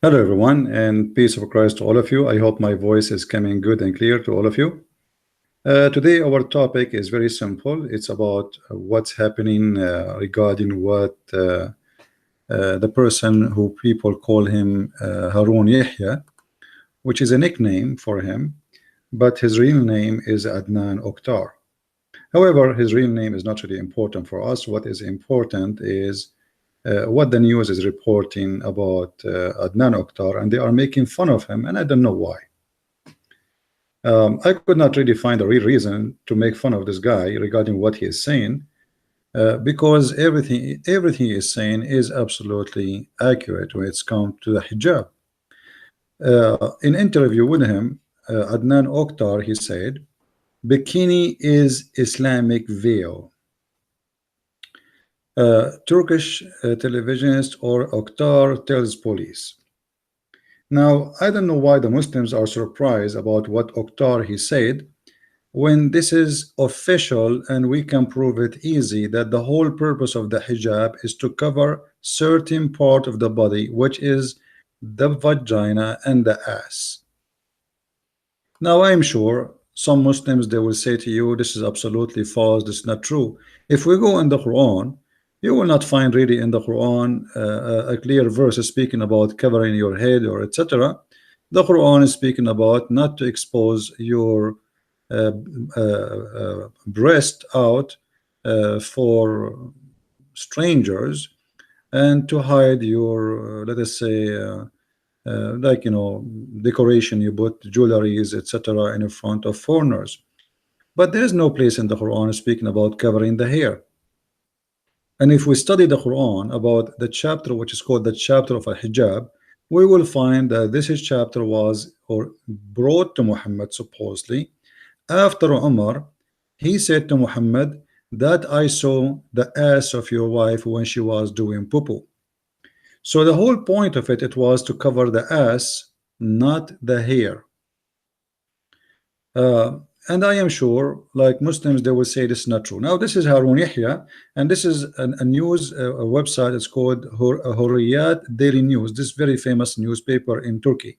Hello, everyone, and peace of Christ to all of you. I hope my voice is coming good and clear to all of you. Today, our topic is very simple. It's about what's happening regarding what the person who people call him Harun Yahya, which is a nickname for him, but his real name is Adnan Oktar. However, his real name is not really important for us. What is important is what the news is reporting about Adnan Oktar, and they are making fun of him, and I don't know why. I could not really find a real reason to make fun of this guy regarding what he is saying, because everything he is saying is absolutely accurate when it's come to the hijab. In interview with him, Adnan Oktar, he said, "Bikini is Islamic veil." Turkish televisionist or Oktar tells police. Now, I don't know why the Muslims are surprised about what Oktar he said, when this is official and we can prove it easy that the whole purpose of the hijab is to cover certain part of the body, which is the vagina and the ass. Now, I'm sure some Muslims, they will say to you, this is absolutely false, this is not true. If we go in the Quran, you will not find really in the Quran a clear verse speaking about covering your head or etc. The Quran is speaking about not to expose your breast out for strangers, and to hide your let us say like decoration, you put jewelries etc. in front of foreigners. But there is no place in the Quran speaking about covering the hair. And if we study the Quran about the chapter which is called the chapter of al-hijab, we will find that this chapter was or brought to Muhammad supposedly after Umar. He said to Muhammad that I saw the ass of your wife when she was doing poo-poo. So the whole point of it was to cover the ass, not the hair. And I am sure, like Muslims, they will say this is not true. Now, this is Harun Yahya, and this is a news a website. It's called Hurriyat Daily News. This very famous newspaper in Turkey.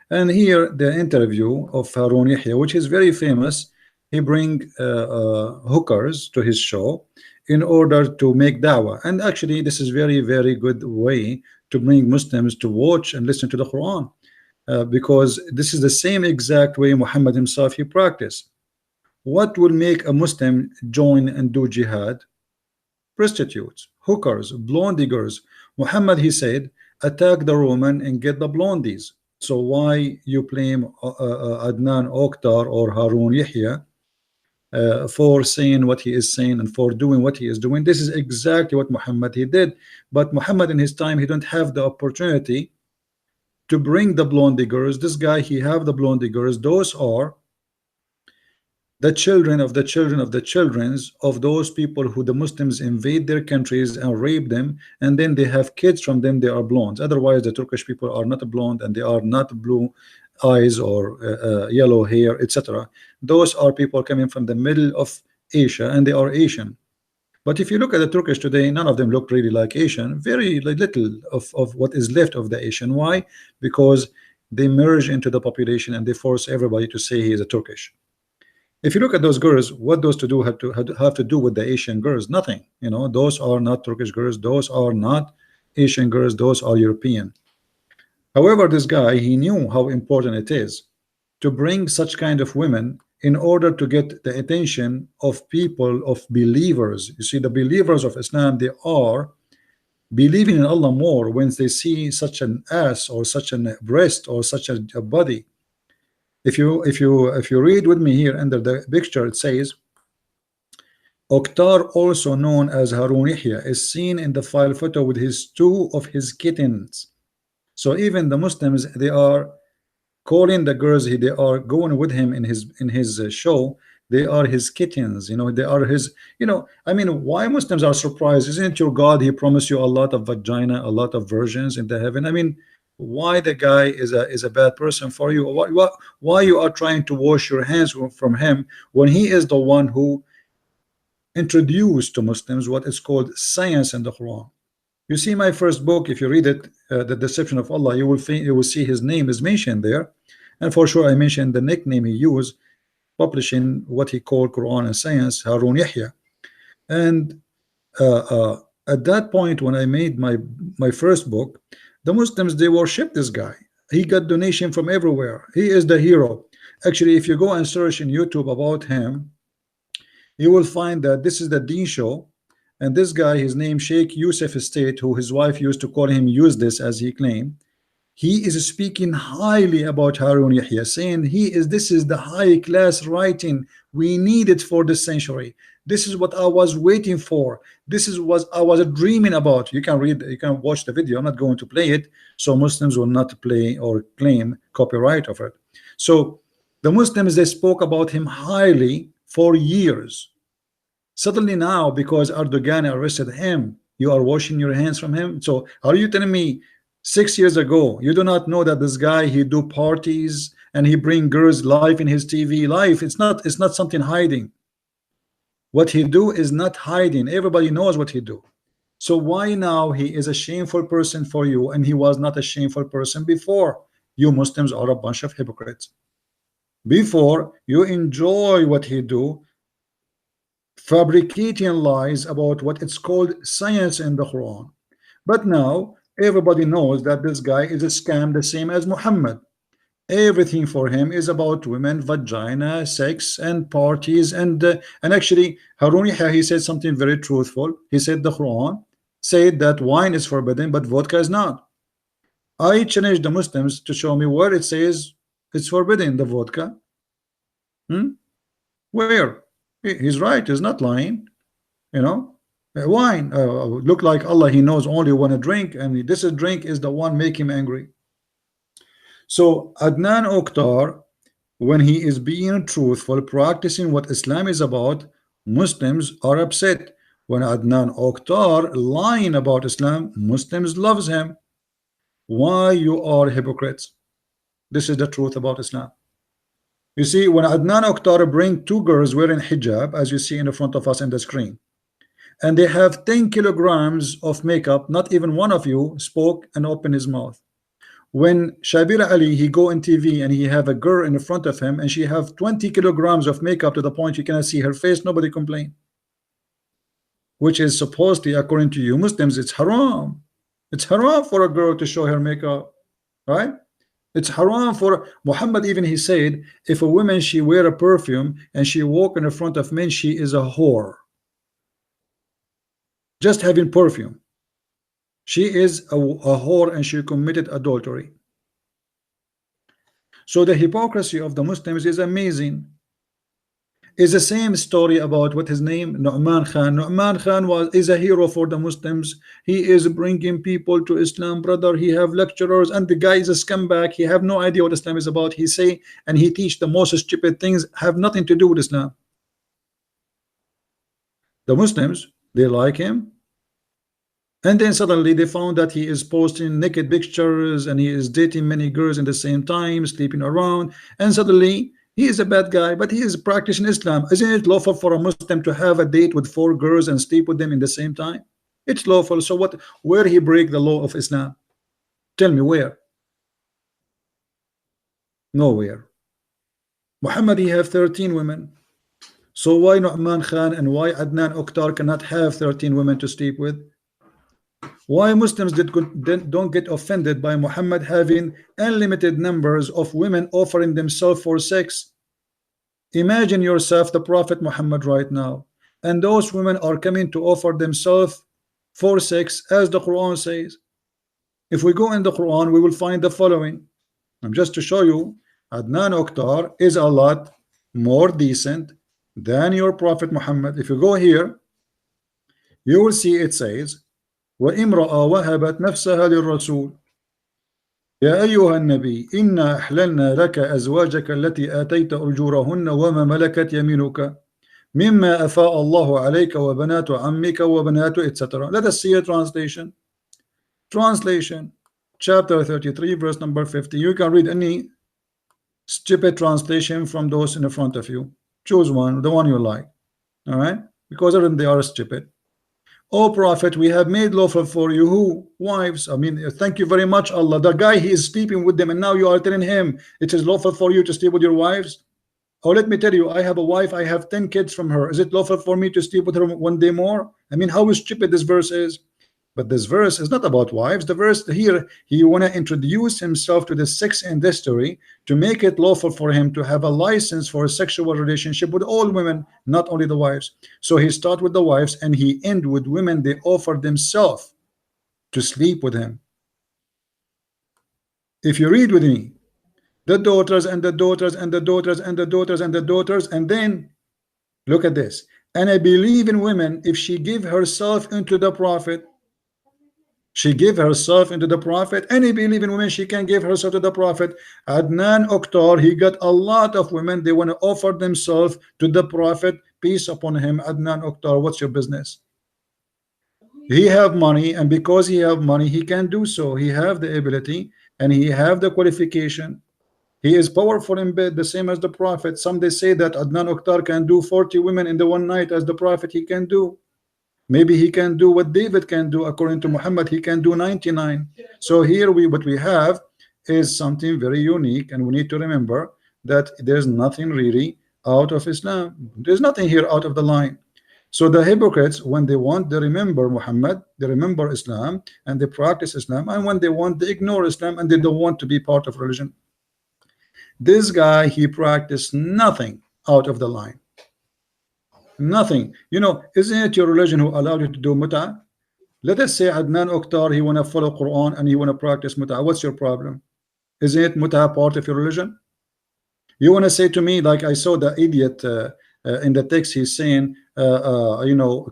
And here, the interview of Harun Yahya, which is very famous. He bring hookers to his show in order to make dawah. And actually, this is very good way to bring Muslims to watch and listen to the Quran. Because this is the same exact way Muhammad himself he practiced. What will make a Muslim join and do jihad? Prostitutes, hookers, blonde diggers. Muhammad he said, attack the Roman and get the blondies. So why you blame Adnan Oktar or Harun Yahya for saying what he is saying and for doing what he is doing? This is exactly what Muhammad he did. But Muhammad in his time, he don't have the opportunity to bring the blonde diggers. This guy, he have the blonde diggers. Those are the children of the children of the children's of those people who the Muslims invade their countries and rape them, and then they have kids from them. They are blondes. Otherwise, the Turkish people are not blonde and they are not blue eyes or yellow hair, etc. Those are people coming from the middle of Asia, and they are Asian. But if you look at the Turkish today, none of them look really like Asian. Very little of what is left of the Asian. Why? Because they merge into the population and they force everybody to say he is a Turkish. If you look at those girls, what those to do have to do with the Asian girls? Nothing. Those are not Turkish girls. Those are not Asian girls. Those are European. However, this guy, he knew how important it is to bring such kind of women in order to get the attention of people, of believers. You see, the believers of Islam, they are believing in Allah more when they see such an ass or such a breast or such a body. If you read with me here under the picture, it says Oktar, also known as Harun Yahya, is seen in the file photo with two of his kittens. So even the Muslims, they are calling the girls, they are going with him in his show. They are his kittens, they are his, I mean, why Muslims are surprised? Isn't your God, he promised you a lot of vagina, a lot of virgins in the heaven? I mean, why the guy is a bad person for you? Why you are trying to wash your hands from him when he is the one who introduced to Muslims what is called science in the Quran? You see my first book, if you read it, The Deception of Allah, you will see his name is mentioned there, and for sure I mentioned the nickname he used, publishing what he called Quran and Science, Harun Yahya. And uh, uh, at that point, when I made my first book, the Muslims, they worship this guy. He got donation from everywhere. He is the hero. Actually, if you go and search in YouTube about him, you will find that this is the Deen show, and this guy, his name Sheikh Yusuf Estate, who his wife used to call him use this as he claimed. He is speaking highly about Harun Yahya, saying this is the high class writing we needed for this century. This is what I was waiting for. This is what I was dreaming about. You can read, you can watch the video. I'm not going to play it, so Muslims will not play or claim copyright of it. So the Muslims, they spoke about him highly for years. Suddenly now, because Erdogan arrested him, you are washing your hands from him. So are you telling me 6 years ago you do not know that this guy, he do parties and he bring girls live in his TV live? It's not something hiding. What he do is not hiding. Everybody knows what he do. So why now he is a shameful person for you and he was not a shameful person before? You Muslims are a bunch of hypocrites. Before, you enjoy what he do, fabricating lies about what it's called science in the Quran. But now everybody knows that this guy is a scam, the same as Muhammad. Everything for him is about women, vagina, sex, and parties. And actually, Harun Yahya, he said something very truthful. He said the Quran said that wine is forbidden, but vodka is not. I challenge the Muslims to show me where it says it's forbidden, the vodka. Where? He's right. He's not lying. You know, wine look like Allah. He knows only when a drink, and this drink is the one make him angry. So Adnan Oktar, when he is being truthful, practicing what Islam is about, Muslims are upset. When Adnan Oktar lying about Islam, Muslims loves him. Why you are hypocrites? This is the truth about Islam. You see, when Adnan Oktar bring two girls wearing hijab, as you see in the front of us in the screen, and they have 10 kilograms of makeup, not even one of you spoke and opened his mouth. When Shabir Ali, he go on TV and he have a girl in front of him and she have 20 kilograms of makeup to the point you cannot see her face, nobody complain. Which is supposedly, according to you Muslims, it's haram. It's haram for a girl to show her makeup, right? It's haram for Muhammad. Even he said, if a woman, she wear a perfume and she walk in the front of men, she is a whore. Just having perfume, she is a whore and she committed adultery. So the hypocrisy of the Muslims is amazing. Is the same story about what his name, Nu'man Khan. Nu'man Khan is a hero for the Muslims. He is bringing people to Islam, brother. He have lecturers, and the guy is a scumbag. He have no idea what Islam is about. He say and he teach the most stupid things, have nothing to do with Islam. The Muslims, they like him, and then suddenly they found that he is posting naked pictures and he is dating many girls in the same time, sleeping around, and suddenly he is a bad guy, but he is practicing Islam. Isn't it lawful for a Muslim to have a date with 4 girls and sleep with them in the same time? It's lawful. So what? Where he break the law of Islam? Tell me where? Nowhere. Muhammad, he have 13 women. So why Nu'man Khan and why Adnan Oktar cannot have 13 women to sleep with? Why Muslims don't get offended by Muhammad having unlimited numbers of women offering themselves for sex? Imagine yourself the Prophet Muhammad right now, and those women are coming to offer themselves for sex, as the Quran says. If we go in the Quran, we will find the following. And just to show you, Adnan Oktar is a lot more decent than your Prophet Muhammad. If you go here, you will see it says, وامرأة وهبت نفسها للرسول يا أيها النبي إنا أحللنا لك أزواجك التي آتيت أجورهن وما ملكت يمينك مما أفاء الله عليك وبنات عمك وبنات etc. Let us see a translation. Translation, chapter 33, verse number 50. You can read any stupid translation from those in the front of you. Choose one, the one you like. All right, because other than they are stupid. Oh Prophet, we have made lawful for you who? Wives. I mean, thank you very much, Allah. The guy, he is sleeping with them, and now you are telling him it is lawful for you to sleep with your wives. Oh, let me tell you, I have a wife, I have 10 kids from her. Is it lawful for me to sleep with her one day more? I mean, how stupid this verse is. But this verse is not about wives. The verse here, he want to introduce himself to the sex industry to make it lawful for him to have a license for a sexual relationship with all women, not only the wives. So he start with the wives and he end with women they offer themselves to sleep with him. If you read with me, the daughters and the daughters and the daughters and the daughters and the daughters, and then look at this. And I believe in women if she give herself into the Prophet. She gave herself into the Prophet. Any believing woman, she can give herself to the Prophet. Adnan Oktar, he got a lot of women, they want to offer themselves to the Prophet, peace upon him. Adnan Oktar, what's your business? He have money, and because he have money, he can do so. He have the ability and he have the qualification. He is powerful in bed, the same as the Prophet. Some they say that Adnan Oktar can do 40 women in the one night as the Prophet he can do. Maybe he can do what David can do. According to Muhammad, he can do 99. So here what we have is something very unique, and we need to remember that there's nothing really out of Islam. There's nothing here out of the line. So the hypocrites, when they want, they remember Muhammad, they remember Islam, and they practice Islam, and when they want, they ignore Islam, and they don't want to be part of religion. This guy, he practiced nothing out of the line. Nothing. You know, isn't it your religion who allowed you to do mut'ah? Let us say Adnan Oktar, he want to follow Quran and he want to practice mut'ah. What's your problem? Isn't it mut'ah part of your religion? You want to say to me, like I saw the idiot in the text, he's saying, you know,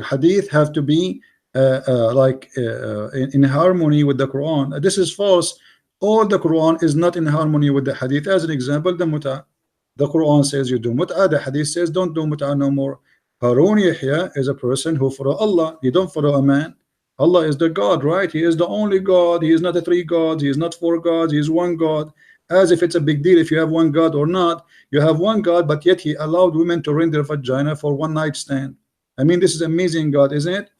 hadith have to be in harmony with the Quran. This is false. All the Quran is not in harmony with the hadith. As an example, the mut'ah. The Quran says you do mut'ah, the hadith says don't do mut'ah no more. Harun Yahya is a person who follow Allah. He don't follow a man. Allah is the God, right? He is the only God. He is not a three gods. He is not four gods. He is one God. As if it's a big deal if you have one God or not. You have one God, but yet he allowed women to rent their vagina for one night stand. I mean, this is amazing God, isn't it?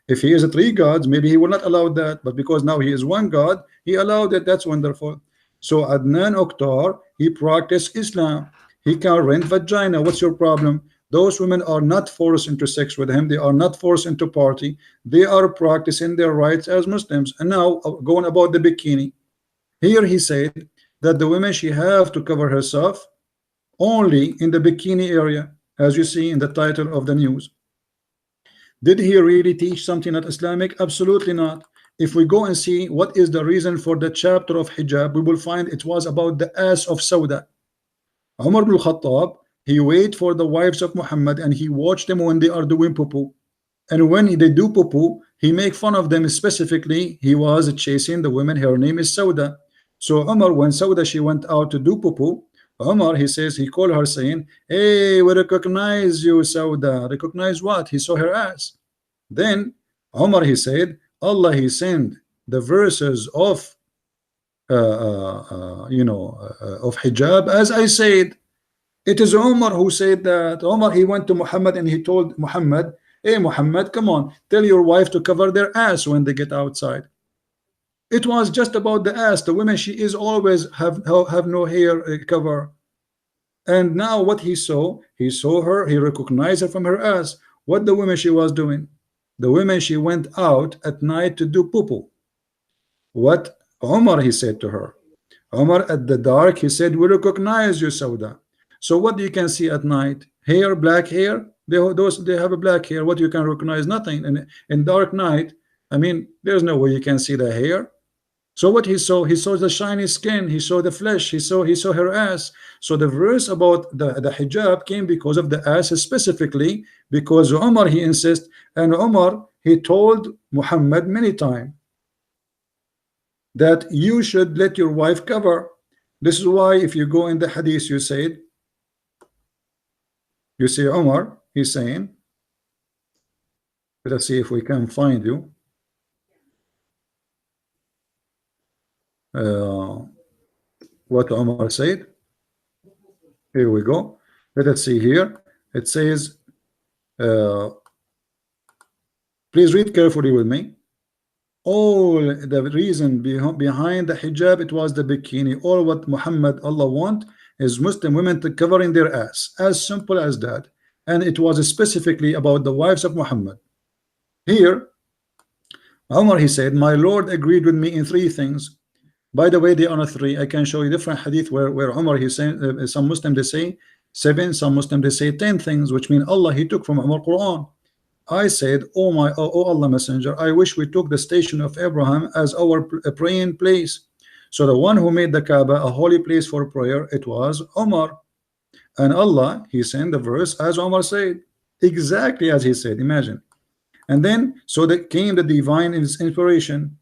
If he is a three gods, maybe he will not allow that, but because now he is one God, he allowed it. That's wonderful. So Adnan Oktar, he practiced Islam. He can rent vagina. What's your problem? Those women are not forced into sex with him. They are not forced into party. They are practicing their rights as Muslims. And now going about the bikini. Here he said that the women, she have to cover herself only in the bikini area, as you see in the title of the news. Did he really teach something not Islamic? Absolutely not. If we go and see what is the reason for the chapter of hijab, we will find it was about the ass of Sauda. Umar ibn Khattab, he wait for the wives of Muhammad and he watched them when they are doing poo-poo. And when they do poo-poo, he make fun of them. Specifically, he was chasing the women. Her name is Sauda. So Umar, when Sauda, she went out to do poo-poo, Umar, he says, he called her saying, hey, we recognize you, Sauda. Recognize what? He saw her ass. Then Umar, he said, Allah, he sent the verses of of hijab, as I said. It is Umar who said that. Umar, he went to Muhammad and he told Muhammad, hey Muhammad, come on, tell your wife to cover their ass when they get outside. It was just about the ass. The women, she is always have no hair cover. And now what he saw her, he recognized her from her ass. What the women she was doing? The women, she went out at night to do poo-poo. What Umar, he said to her, Umar, at the dark, he said, we recognize you, Sauda. So what you can see at night? Hair, black hair. They have a black hair. What you can recognize? Nothing. And in dark night, I mean, there's no way you can see the hair. So what he saw the shiny skin. He saw the flesh. He saw her ass. So the verse about the hijab came because of the ass, specifically because Umar, he insists, and Umar, he told Muhammad many times that you should let your wife cover. This is why if you go in the hadith, you see Umar, he's saying, let's see if we can find you. What Umar said. Here we go. Let us see here. It says, Please read carefully with me. All the reason behind the hijab, it was the bikini. All what Muhammad, Allah want is Muslim women to covering their ass, as simple as that. And it was specifically about the wives of Muhammad. Here Umar, he said, my Lord agreed with me in three things. By the way, they are not three. I can show you different hadith where Umar, he said, some Muslims they say seven, some Muslims they say 10 things, which mean Allah, he took from Umar Quran. I said, oh Allah Messenger, I wish we took the station of Abraham as our praying place. So the one who made the Kaaba a holy place for prayer, it was Umar. And Allah, he sent the verse as Umar said, exactly as he said. Imagine. And then so that came the divine inspiration,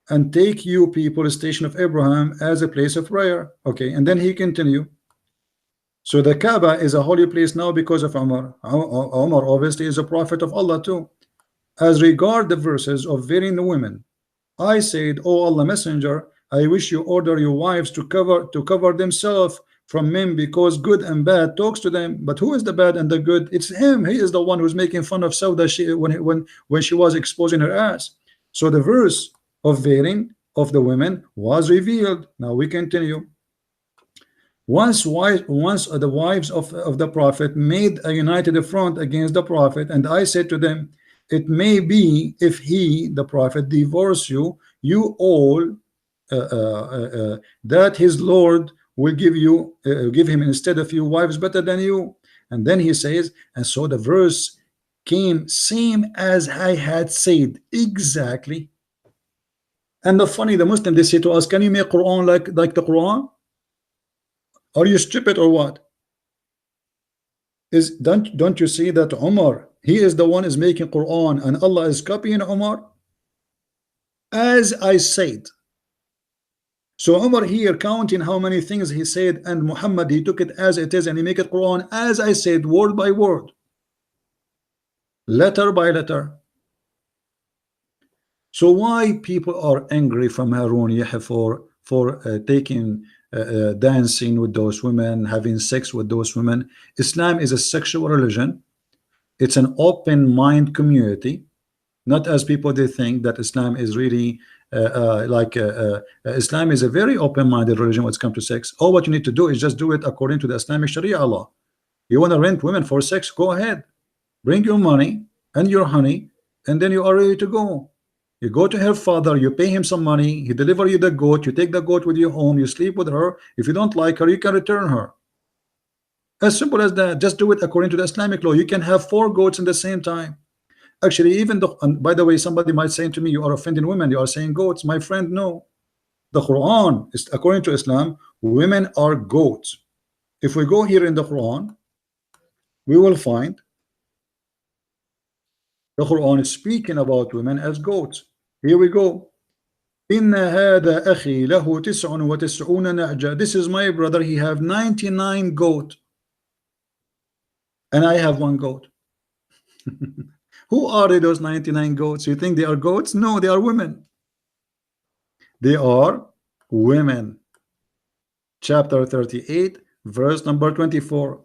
and take you people the station of Abraham as a place of prayer. Okay, and then he continued. So the Kaaba is a holy place now because of Umar. Umar obviously is a prophet of Allah too. As regard the verses of veiling the women, I said, oh Allah Messenger, I wish you order your wives to cover themselves from men, because good and bad talks to them. But who is the bad and the good? It's him. He is the one who's making fun of Sauda when she was exposing her ass. So the verse of veiling of the women was revealed. Now we continue. Once the wives of the prophet made a united front against the prophet, and I said to them, it may be if he, the prophet, divorce you, you all that his Lord will give him instead of you wives better than you. And then he says, and so the verse came same as I had said, exactly. And the funny, the Muslim, they say to us, can you make Quran like the Quran? Are you stupid or what? Don't you see that Umar, he is the one is making Quran and Allah is copying Umar? As I said. So Umar here counting how many things he said, and Muhammad, he took it as it is and he make it Quran as I said, word by word, letter by letter. So why people are angry from Harun Yahya for taking dancing with those women, having sex with those women? Islam is a sexual religion. It's an open mind community, not as people they think that Islam is really Islam is a very open-minded religion when it comes to sex. All what you need to do is just do it according to the Islamic Sharia law. You want to rent women for sex, go ahead, bring your money and your honey, and then you are ready to go. You go to her father, you pay him some money, he deliver you the goat, you take the goat with you home, you sleep with her. If you don't like her, you can return her. As simple as that. Just do it according to the Islamic law. You can have 4 goats in the same time. Actually, even though, and by the way, somebody might say to me, you are offending women, you are saying goats. My friend, no. The Quran is, according to Islam, women are goats. If we go here in the Quran, we will find the Quran is speaking about women as goats. Here we go. Inna hada akhi lahu 99 na'ja. This is my brother, he have 99 goat, and I have 1 goat. Who are those 99 goats? You think they are goats? No, they are women. They are women. Chapter 38, verse number 24.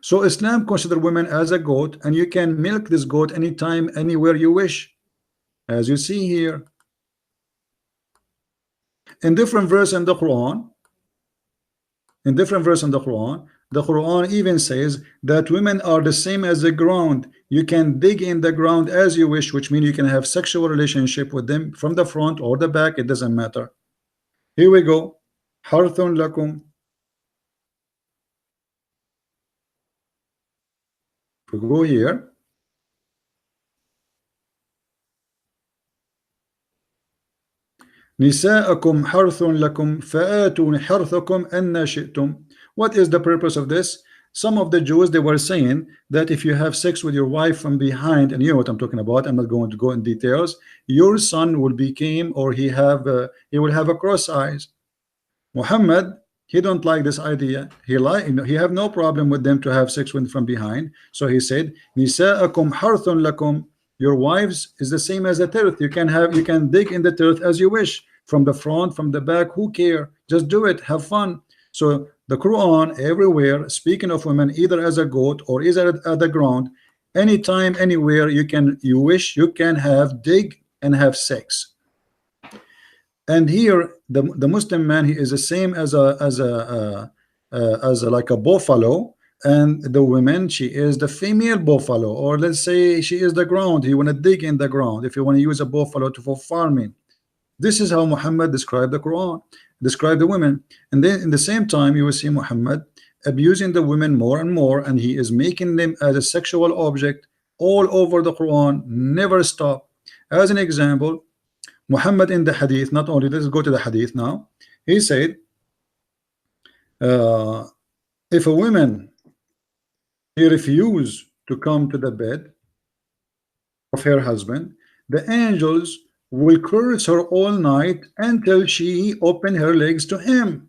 So Islam consider women as a goat, and you can milk this goat anytime, anywhere you wish, as you see here. In different verse in the Quran, the Quran even says that women are the same as the ground. You can dig in the ground as you wish, which means you can have sexual relationship with them from the front or the back, it doesn't matter. Here we go. Harthun lakum. We go here. Nisa'akum harthun lakum fa'atun harthakum anna shi'tum. What is the purpose of this? Some of the Jews, they were saying that if you have sex with your wife from behind, and you know what I'm talking about, I'm not going to go in details, your son will become, or he will have a cross eyes. Muhammad, he don't like this idea. He have no problem with them to have sex with from behind. So he said, Nisa'akum harthun lakum. Your wives is the same as the earth. You can dig in the earth as you wish, from the front, from the back, who care? Just do it, have fun. So the Quran everywhere speaking of women either as a goat or either at the ground, anytime, anywhere you wish, you can have dig and have sex. And here the Muslim man, he is the same as a like a buffalo, and the woman, she is the female buffalo, or let's say she is the ground. You want to dig in the ground if you want to use a buffalo for farming. This is how Muhammad described the Quran, described the women. And then in the same time, you will see Muhammad abusing the women more and more, and he is making them as a sexual object all over the Quran, never stop. As an example, Muhammad in the hadith, not only, let's go to the hadith now. He said, if a woman, he refused to come to the bed of her husband, the angels will curse her all night until she open her legs to him.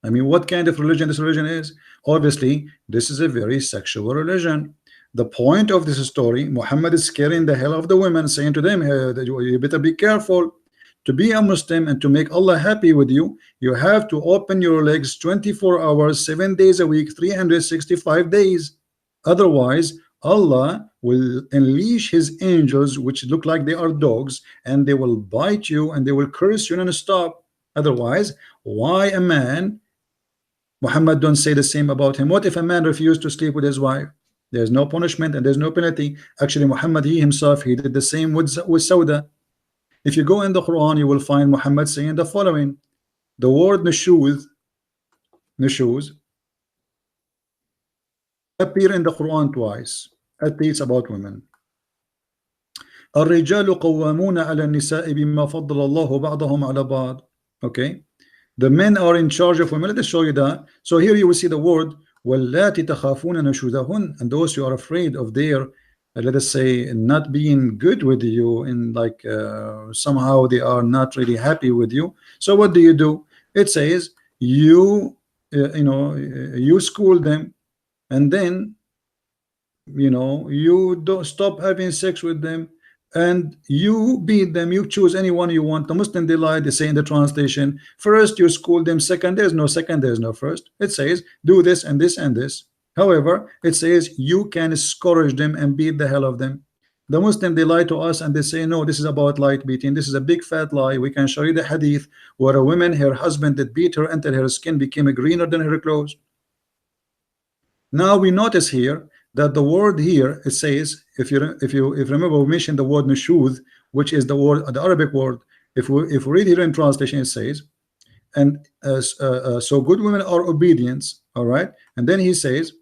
I mean, what kind of religion this religion is? Obviously, this is a very sexual religion. The point of this story, Muhammad is scaring the hell of the women, saying to them, hey, you better be careful. To be a Muslim and to make Allah happy with you, you have to open your legs 24 hours, 7 days a week, 365 days. Otherwise, Allah will unleash his angels, which look like they are dogs, and they will bite you and they will curse you non-stop. Otherwise, why a man? Muhammad don't say the same about him. What if a man refused to sleep with his wife? There's no punishment and there's no penalty. Actually, Muhammad, he himself, he did the same with Sauda. If you go in the Quran, you will find Muhammad saying the following. The word nushuz appear in the Quran twice. At least about women. الرجال قوامون على النساء بما فضل الله بعضهم على بعض. Okay, the men are in charge of women. Let us show you that. So here you will see the word واللاتي تخافون نشوزهن, and those who are afraid of their let us say not being good with you, in like somehow they are not really happy with you. So what do? It says you you school them, and then you don't stop having sex with them, and you beat them. You choose anyone you want. The Muslim delight, they say in the translation, first you school them, second there's no second, there's no first. It says do this and this and this. However, it says you can scourge them and beat the hell of them. The Muslim, they lie to us and they say no, this is about light beating. This is a big fat lie. We can show you the hadith where a woman, her husband did beat her until her skin became greener than her clothes. Now we notice here that the word here, it says, if you remember, we mentioned the word nushuz, which is the word, the Arabic word. If we read here in translation, it says, and so good women are obedience. All right, and then he says,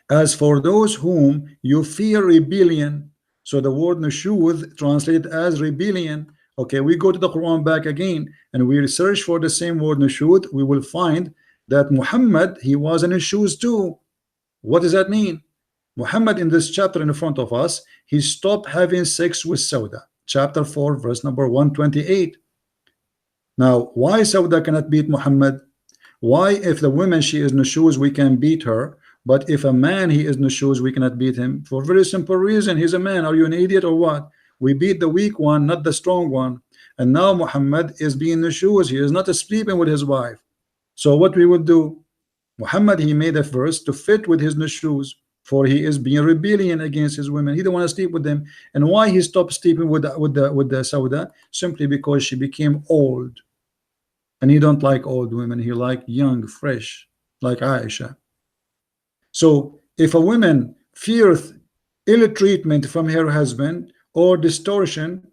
as for those whom you fear rebellion. So the word nushuz translated as rebellion. Okay, we go to the Quran back again and we search for the same word nushuz. We will find that Muhammad, he was in nushuz too. What does that mean? Muhammad, in this chapter in front of us, he stopped having sex with Sauda, chapter 4 verse number 128. Now why Sauda cannot beat Muhammad? Why, if the woman, she is nushuz, we can beat her, but if a man, he is nushuz, we cannot beat him? For a very simple reason, he's a man. Are you an idiot or what? We beat the weak one, not the strong one. And now Muhammad is being nushuz, he is not sleeping with his wife. So what we would do, Muhammad, he made a verse to fit with his nushuz, for he is being rebellion against his women. He don't want to sleep with them. And why he stopped sleeping with the Sauda? Simply because she became old, and he don't like old women. He like young, fresh, like Aisha. So if a woman fears ill treatment from her husband or distortion,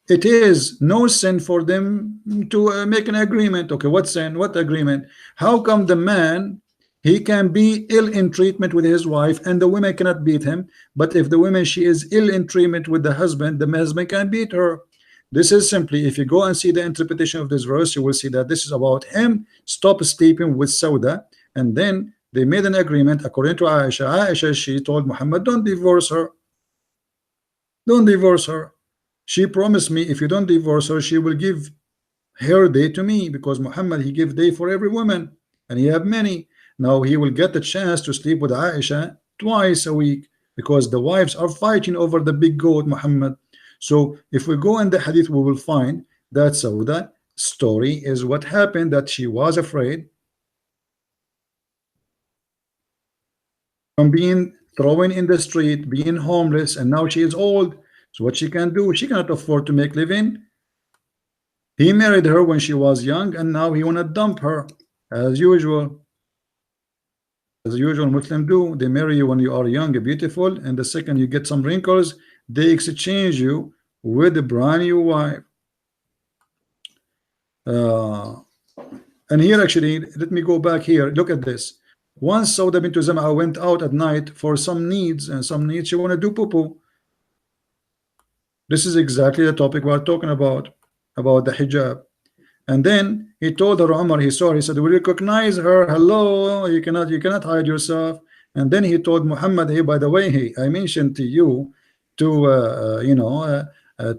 it is no sin for them to make an agreement. Okay, what sin? What agreement? How come the man, he can be ill in treatment with his wife and the woman cannot beat him, but if the woman, she is ill in treatment with the husband can beat her? This is simply, if you go and see the interpretation of this verse, you will see that this is about him stop sleeping with Sauda, and then they made an agreement. According to Aisha, she told Muhammad, don't divorce her, don't divorce her. She promised me if you don't divorce her, she will give her day to me, because Muhammad, he give day for every woman and he have many. Now he will get the chance to sleep with Aisha twice a week, because the wives are fighting over the big goat Muhammad. So if we go in the hadith, we will find that Sauda story is what happened, that she was afraid. from being thrown in the street, being homeless, and now she is old. So what she can do? She cannot afford to make living. He married her when she was young, and now he wanna dump her, as usual. As usual, Muslims do. They marry you when you are young and beautiful, and the second you get some wrinkles, they exchange you with a brand new wife. Uh, and here, actually, let me go back here. Look at this. Once Sauda bint Zam'a went out at night for some needs, and some needs she want to do poo-poo. This is exactly the topic we're talking about the hijab. And then he told her, Umar, he saw her, he said, we recognize her. Hello, you cannot hide yourself. And then he told Muhammad, hey, by the way, hey, I mentioned to you to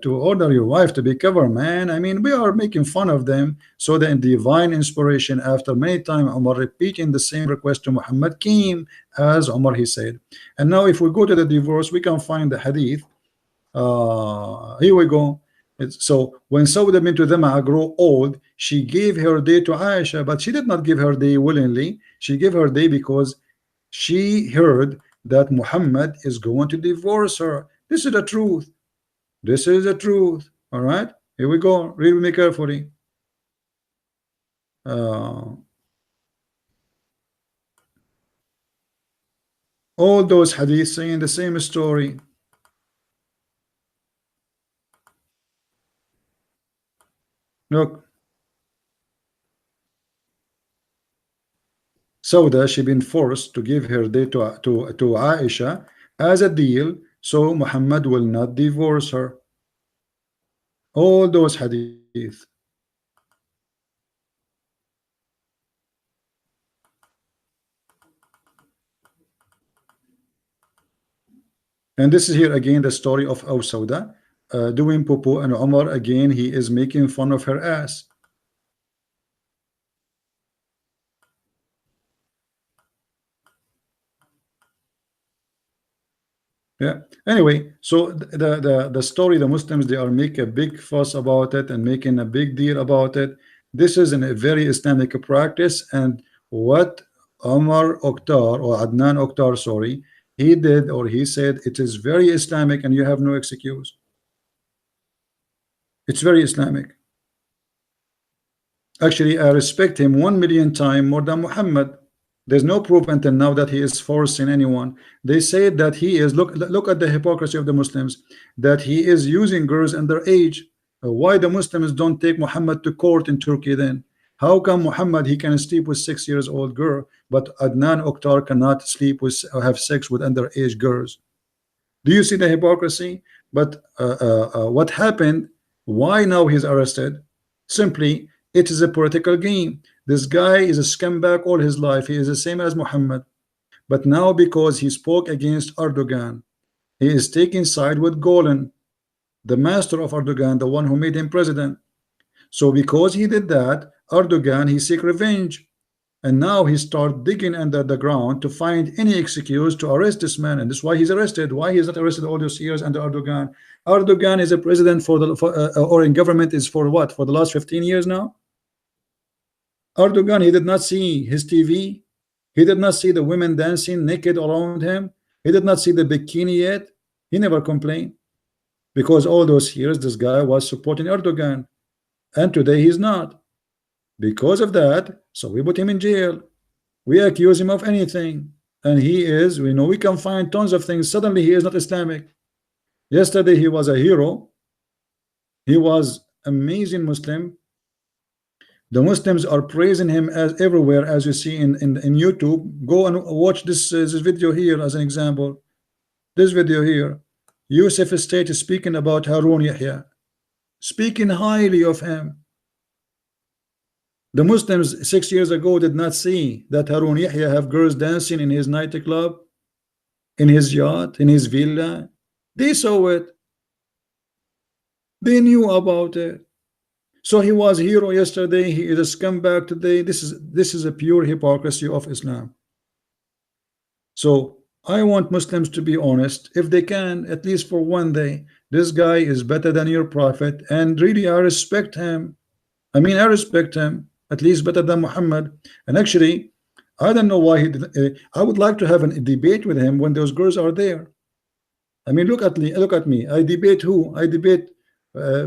to order your wife to be covered, man. I mean, we are making fun of them. So the divine inspiration, after many times Umar repeating the same request to Muhammad, came as Umar he said. And now if we go to the divorce, we can find the hadith. Here we go. So when Sauda bint Zam'a grew old, she gave her day to Aisha, but she did not give her day willingly. She gave her day because she heard that Muhammad is going to divorce her. This is the truth. This is the truth. All right, here we go. Read with me carefully. All those hadiths saying the same story. Look, Sauda, she been forced to give her day to Aisha as a deal, so Muhammad will not divorce her. All those hadith. And this is here again the story of Sauda doing poo-poo, and Umar again he is making fun of her ass. Yeah. Anyway, so the story, the Muslims, they are making a big fuss about it and making a big deal about it. This is a very Islamic practice, and what Omar Oktar, or Adnan Oktar, sorry, he did, or he said, it is very Islamic and you have no excuse. It's very Islamic. Actually, I respect him 1,000,000 times more than Muhammad. There's no proof until now that he is forcing anyone. They say that he is, look at the hypocrisy of the Muslims, that he is using girls underage. Why the Muslims don't take Muhammad to court in Turkey then? How come Muhammad he can sleep with 6 years old girl, but Adnan Oktar cannot sleep with or have sex with underage girls? Do you see the hypocrisy? But what happened? Why now he's arrested? Simply, it is a political game. This guy is a scumbag all his life. He is the same as Muhammad. But now because he spoke against Erdogan, he is taking side with Golan, the master of Erdogan, the one who made him president. So because he did that, Erdogan, he seek revenge. And now he start digging under the ground to find any excuse to arrest this man. And this is why he's arrested. Why he's not arrested all those years under Erdogan? Erdogan is a president or in government is for what? For the last 15 years now? Erdogan, he did not see his TV. He did not see the women dancing naked around him. He did not see the bikini yet. He never complained. Because all those years, this guy was supporting Erdogan. And today he's not. Because of that, so we put him in jail. We accuse him of anything. And he is, we know we can find tons of things. Suddenly he is not Islamic. Yesterday he was a hero. He was amazing Muslim. The Muslims are praising him as everywhere, as you see in YouTube. Go and watch this video here as an example. This video here. Yusuf State is speaking about Harun Yahya, speaking highly of him. The Muslims 6 years ago did not see that Harun Yahya have girls dancing in his nightclub, in his yacht, in his villa. They saw it. They knew about it. So he was a hero yesterday. He is a scumbag today. This is a pure hypocrisy of Islam. So I want Muslims to be honest, if they can, at least for one day. This guy is better than your prophet, and really I respect him. I mean, I respect him at least better than Muhammad. And actually, I don't know why he did, I would like to have a debate with him when those girls are there. I mean, look at me, look at me. I debate who? I debate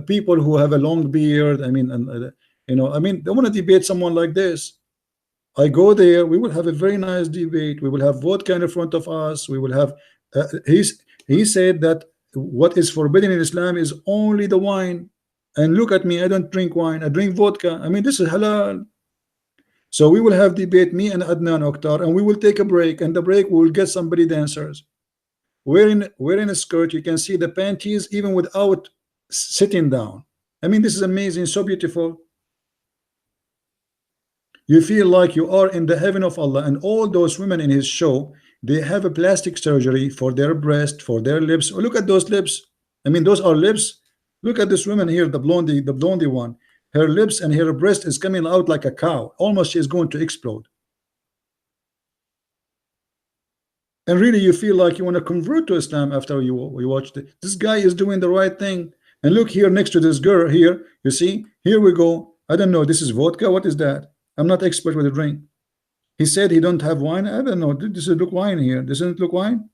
people who have a long beard. I mean, and you know, I mean, they want to debate someone like this. I go there. We will have a very nice debate. We will have vodka in front of us. We will have. He said that what is forbidden in Islam is only the wine. And look at me. I don't drink wine. I drink vodka. I mean, this is halal. So we will have debate, me and Adnan Oktar, and we will take a break. And the break we will get somebody dancers. Wearing a skirt. You can see the panties even without sitting down. I mean, this is amazing. So beautiful. You feel like you are in the heaven of Allah. And all those women in his show, they have a plastic surgery for their breast, for their lips. Oh, look at those lips. I mean, those are lips. Look at this woman here, the blondie one. Her lips and her breast is coming out like a cow. Almost she is going to explode. And really, you feel like you want to convert to Islam after you watch it. This guy is doing the right thing. And look here next to this girl here. You see, here we go. I don't know. This is vodka. What is that? I'm not expert with the drink. He said he don't have wine. I don't know. Does it look wine here? Doesn't it look wine?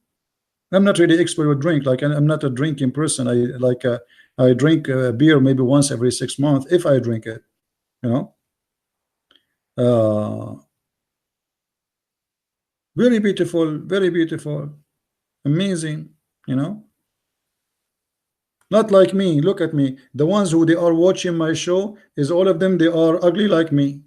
I'm not really expert with drink. Like I'm not a drinking person. I drink beer maybe once every 6 months if I drink it. You know. Very beautiful, amazing. You know. Not like me. Look at me. The ones who they are watching my show is all of them. They are ugly like me.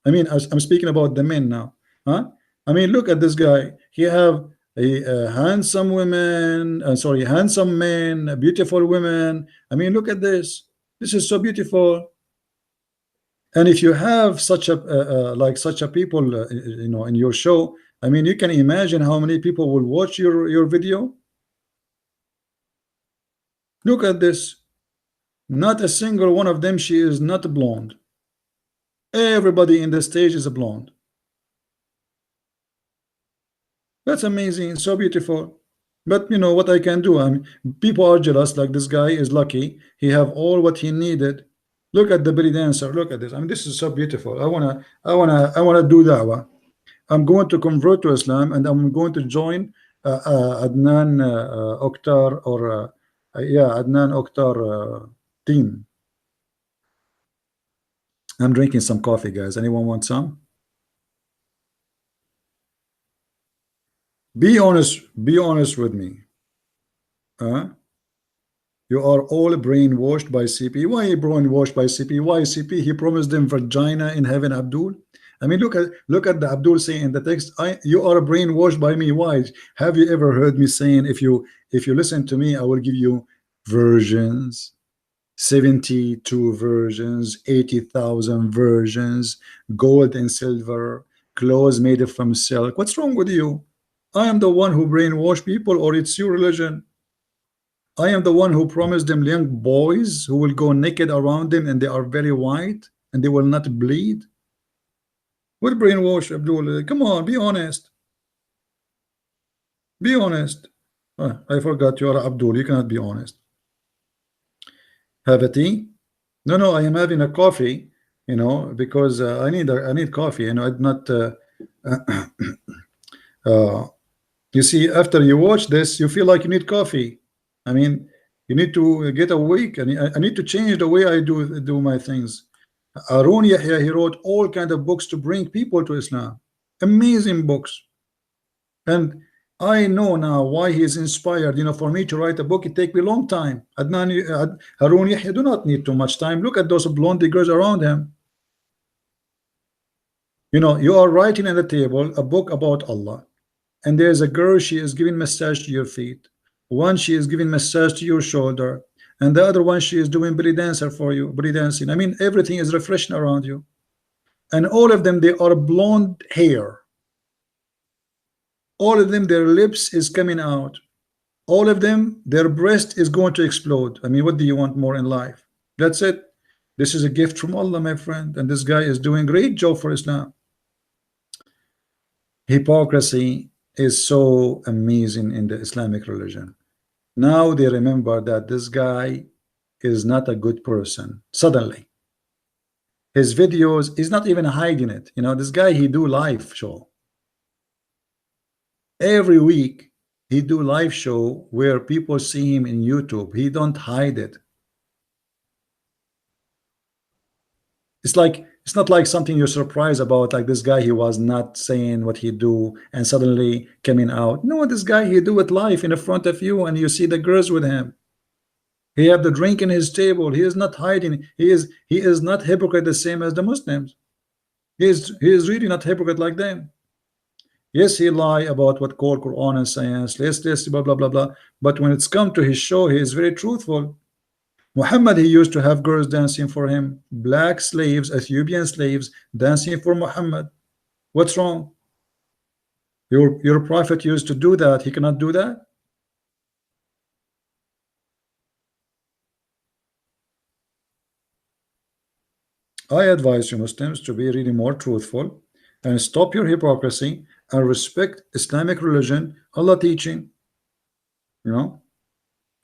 I mean, I'm speaking about the men now, huh? I mean, look at this guy. He have a handsome women, sorry, handsome men, beautiful women. I mean, look at this. This is so beautiful. And if you have such a like such a people, you know, in your show, I mean, you can imagine how many people will watch your video. Look at this. Not a single one of them. She is not blonde. Everybody in the stage is a blonde. That's amazing, so beautiful. But you know what I can do? I mean, people are jealous. Like this guy is lucky; he have all what he needed. Look at the belly dancer. Look at this. I mean, this is so beautiful. I wanna do dawah. I'm going to convert to Islam, and I'm going to join Adnan Oktar or yeah, Adnan Oktar team. I'm drinking some coffee, guys. Anyone want some? Be honest with me. You are all brainwashed by CP. Why brainwashed by CP? Why CP? He promised them vagina in heaven, Abdul. I mean, look at the Abdul saying in the text, you are brainwashed by me. Why? Have you ever heard me saying if you listen to me, I will give you versions, 72 versions, 80,000 versions, gold and silver, clothes made from silk. What's wrong with you? I am the one who brainwash people, or it's your religion? I am the one who promised them young boys who will go naked around them and they are very white and they will not bleed. What brainwash, Abdul? Come on, be honest. Be honest. Oh, I forgot you are Abdul. You cannot be honest. Have a tea? No, I am having a coffee. You know, because I need coffee. You know, I'm not. You see, after you watch this, you feel like you need coffee. I mean, you need to get awake, and I need to change the way I do my things. Arun Yahya, he wrote all kind of books to bring people to Islam. Amazing books. And I know now why he is inspired. You know, for me to write a book, it take me a long time. Harun Yahya do not need too much time. Look at those blonde girls around him. You know, you are writing at the table a book about Allah, and there's a girl, she is giving massage to your feet. One, she is giving massage to your shoulder, and the other one, she is doing belly dancer for you, belly dancing. I mean, everything is refreshing around you, and all of them, they are blonde hair. All of them, their lips is coming out. All of them, their breast is going to explode. I mean, what do you want more in life? That's it. This is a gift from Allah, my friend, and this guy is doing great job for Islam. Hypocrisy is so amazing in the Islamic religion. Now they remember that this guy is not a good person. Suddenly, His videos, he's not even hiding it. You know, this guy, he do live show every week. He do live show where people see him in YouTube. He don't hide it. It's like, it's not like something you're surprised about, like this guy, he was not saying what he do and suddenly coming out. No, this guy, he do it live in front of you and you see the girls with him. He have the drink in his table. He is not hiding. He is not hypocrite the same as the Muslims. He is really not hypocrite like them. Yes, he lie about what called Quran and science. Let's blah blah blah blah. But when it's come to his show, he is very truthful. Muhammad, he used to have girls dancing for him, black slaves, Ethiopian slaves dancing for Muhammad. What's wrong? Your prophet used to do that. He cannot do that. I advise you Muslims to be really more truthful and stop your hypocrisy and respect Islamic religion, Allah teaching. You know,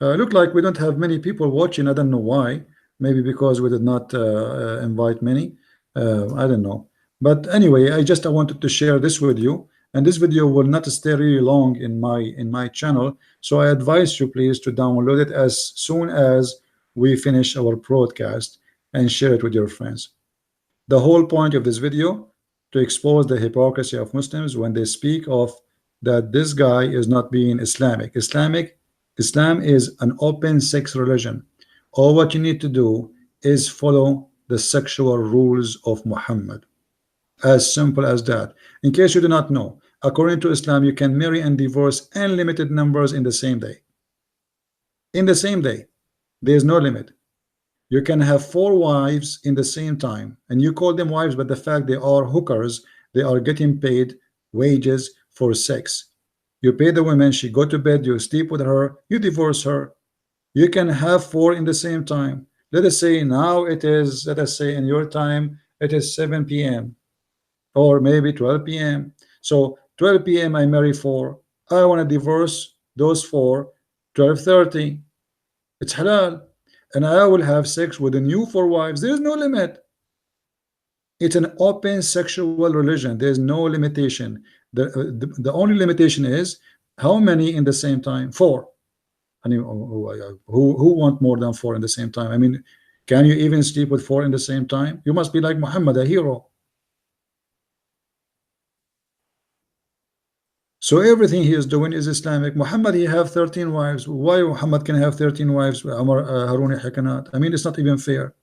look like we don't have many people watching. I don't know why. Maybe because we did not invite many. I don't know. But anyway, I wanted to share this with you, and this video will not stay really long in my channel. So I advise you please to download it as soon as we finish our broadcast and share it with your friends. The whole point of this video to expose the hypocrisy of Muslims when they speak of that this guy is not being Islamic. Islam is an open sex religion. All what you need to do is follow the sexual rules of Muhammad. As simple as that. In case you do not know, according to Islam, you can marry and divorce unlimited numbers in the same day. In the same day, there is no limit. You can have 4 wives in the same time, and you call them wives, but the fact they are hookers, they are getting paid wages for sex. You pay the woman, she go to bed, you sleep with her, you divorce her. You can have 4 in the same time. Let us say now it is, let us say in your time, it is 7 p.m. or maybe 12 p.m. So 12 p.m. I marry 4. I want to divorce those 4, 12:30. It's halal. And I will have sex with the new 4 wives. There is no limit. It's an open sexual religion. There is no limitation. The only limitation is how many in the same time? 4. I mean, who want more than 4 in the same time? I mean, can you even sleep with 4 in the same time? You must be like Muhammad, a hero. So everything he is doing is Islamic. Muhammad, he have 13 wives. Why Muhammad can have 13 wives? Harun cannot. I mean, it's not even fair.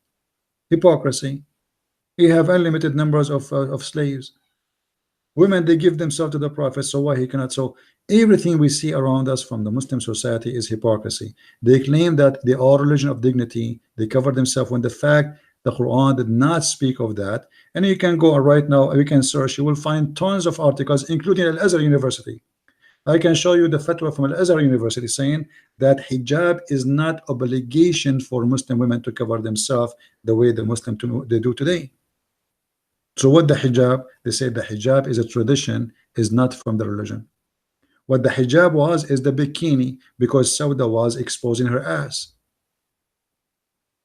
Hypocrisy. He have unlimited numbers of slaves. Women, they give themselves to the Prophet, so why he cannot? So everything we see around us from the Muslim society is hypocrisy. They claim that they are a religion of dignity. They cover themselves when the fact the Quran did not speak of that. And you can go right now, you can search, you will find tons of articles, including Al-Azhar University. I can show you the fatwa from Al-Azhar University saying that hijab is not obligation for Muslim women to cover themselves the way the Muslim they do today. So what the hijab? They say the hijab is a tradition, is not from the religion. What the hijab was is the bikini, because Sauda was exposing her ass.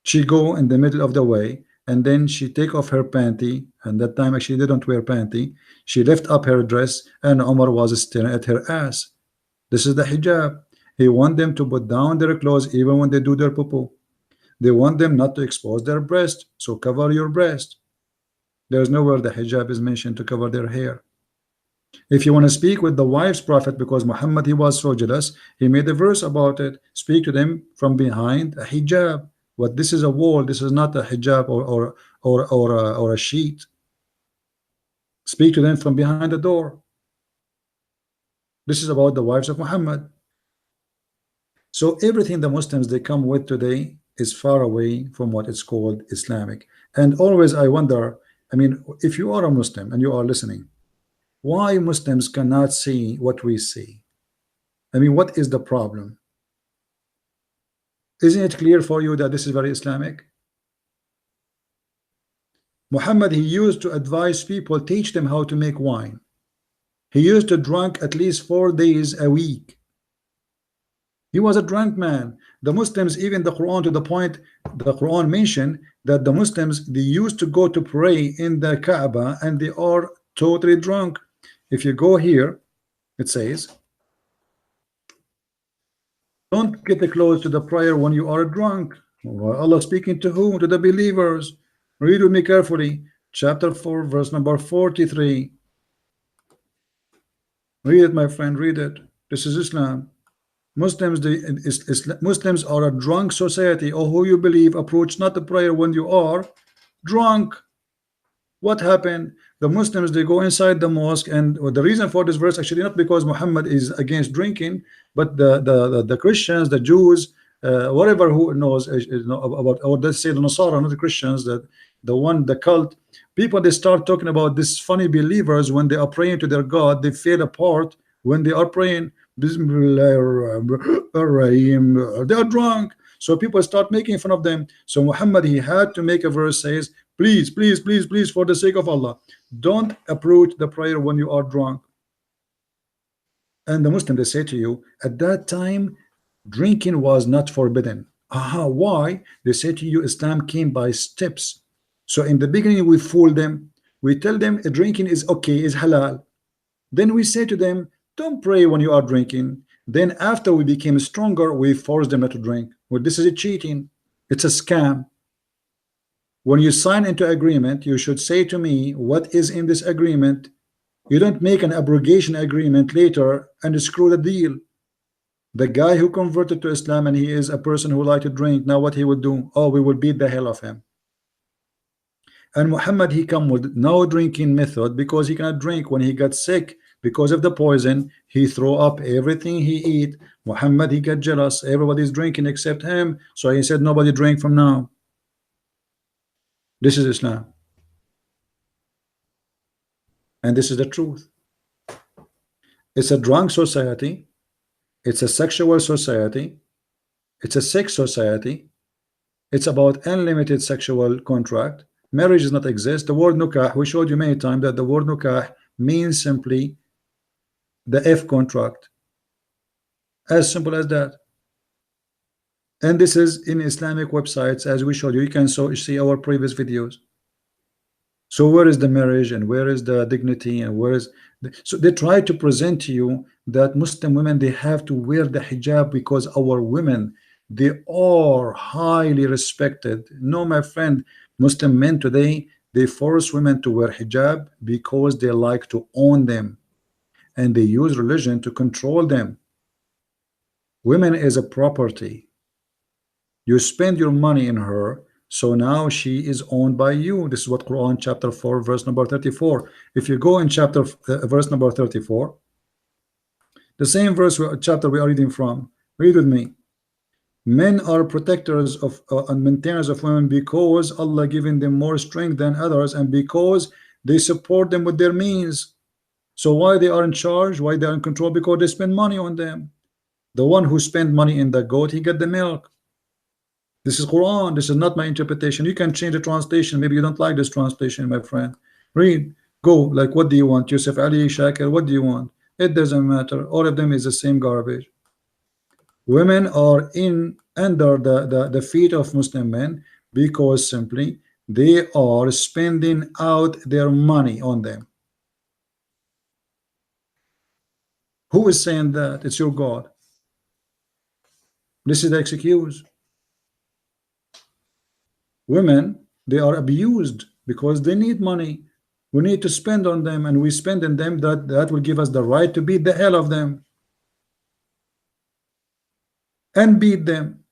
She go in the middle of the way and then she take off her panty, and that time actually they don't wear panty. She lift up her dress and Umar was staring at her ass. This is the hijab. He want them to put down their clothes even when they do their poo-poo. They want them not to expose their breast, so cover your breast. There's nowhere the hijab is mentioned to cover their hair. If you want to speak with the wives prophet, because Muhammad, he was so jealous, he made a verse about it. Speak to them from behind a hijab. What this is a wall, this is not a hijab or a sheet. Speak to them from behind the door. This is about the wives of Muhammad. So everything the Muslims they come with today is far away from what is called Islamic. And always I wonder, I mean, if you are a Muslim and you are listening, why Muslims cannot see what we see? I mean, what is the problem? Isn't it clear for you that this is very Islamic? Muhammad, he used to advise people, teach them how to make wine. He used to drink at least 4 days a week. He was a drunk man. The Muslims, even the Quran, to the point the Quran mentioned that the Muslims, they used to go to pray in the Kaaba and they are totally drunk. If you go here, it says, don't get close to the prayer when you are drunk. Allah speaking to whom? To the believers. Read with me carefully. Chapter 4, verse number 43. Read it, my friend, read it. This is Islam. Muslims, Muslims are a drunk society. Or who you believe approach not the prayer when you are drunk. What happened? The Muslims, they go inside the mosque, and the reason for this verse actually not because Muhammad is against drinking, but the Christians, the Jews, whatever who knows about, or let's say the Nasara, not the Christians, that the cult people, they start talking about this funny believers when they are praying to their God, they fade apart when they are praying. Bismillahirrahmanirrahim. They are drunk, so people start making fun of them. So Muhammad, he had to make a verse says, please, please, please, please, for the sake of Allah, don't approach the prayer when you are drunk. And the Muslim, they say to you, at that time, drinking was not forbidden. Aha, why? They say to you, Islam came by steps. So in the beginning, we fool them. We tell them drinking is okay, is halal. Then we say to them, don't pray when you are drinking. Then after we became stronger, we force them not to drink. Well, this is a cheating. It's a scam. When you sign into agreement, you should say to me what is in this agreement. You don't make an abrogation agreement later and screw the deal. The guy who converted to Islam and he is a person who liked to drink, now what he would do? Oh, we would beat the hell of him. And Muhammad, he come with no drinking method because he cannot drink. When he got sick because of the poison, he threw up everything he eat. Muhammad, he got jealous. Everybody's drinking except him, so he said nobody drink from now. This is Islam, and this is the truth. It's a drunk society, it's a sexual society, it's a sex society, it's about unlimited sexual contract. Marriage does not exist. The word nukah, we showed you many times that the word nukah means simply the F contract, as simple as that. And this is in Islamic websites, as we showed you. You can see our previous videos. So where is the marriage and where is the dignity and where is so they try to present to you that Muslim women, they have to wear the hijab because our women, they are highly respected. No, my friend, Muslim men today, they force women to wear hijab because they like to own them, and they use religion to control them. Women is a property. You spend your money in her, so now she is owned by you. This is what Quran chapter 4 verse number 34. If you go in chapter verse number 34, the same verse chapter we are reading from, read with me. Men are protectors of and maintainers of women because Allah giving them more strength than others, and because they support them with their means. So why they are in charge, why they are in control? Because they spend money on them. The one who spend money in the goat, he get the milk. This is Quran. This is not my interpretation. You can change the translation. Maybe you don't like this translation, my friend. Read. Go. Like, what do you want? Yusuf Ali, Shakir, what do you want? It doesn't matter. All of them is the same garbage. Women are in under the feet of Muslim men because simply they are spending out their money on them. Who is saying that? It's your God. This is the excuse. Women, they are abused because they need money. We need to spend on them, and we spend on them. That will give us the right to beat the hell of them and beat them.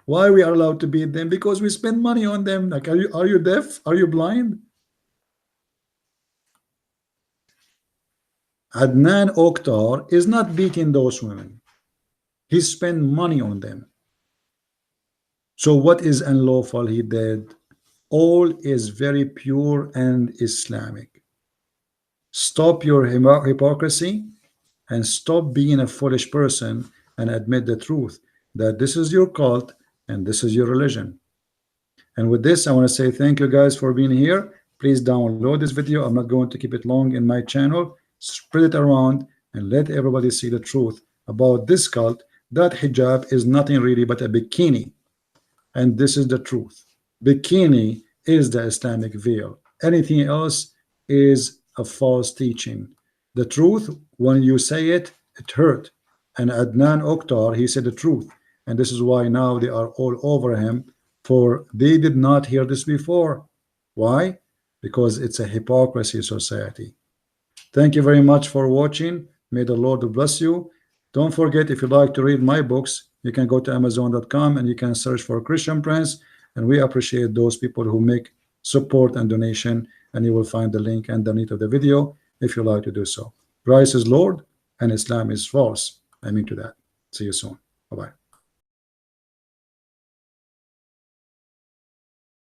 Why we are allowed to beat them? Because we spend money on them. Like, are you deaf? Are you blind? Adnan Oktar is not beating those women. He spent money on them. So what is unlawful he did? All is very pure and Islamic. Stop your hypocrisy and stop being a foolish person and admit the truth that this is your cult and this is your religion. And with this, I want to say thank you guys for being here. Please download this video. I'm not going to keep it long in my channel. Spread it around. and let everybody see the truth about this cult, that hijab is nothing really but a bikini. And this is the truth. Bikini is the Islamic veil. Anything else is a false teaching. The truth, when you say it, it hurt. And Adnan Oktar, he said the truth. And this is why now they are all over him, for they did not hear this before. Why? Because it's a hypocrisy society. Thank you very much for watching. May the Lord bless you. Don't forget, if you'd like to read my books, you can go to Amazon.com and you can search for Christian Prince. And we appreciate those people who make support and donation. And you will find the link underneath of the video if you like to do so. Christ is Lord and Islam is false. I mean to that. See you soon. Bye-bye.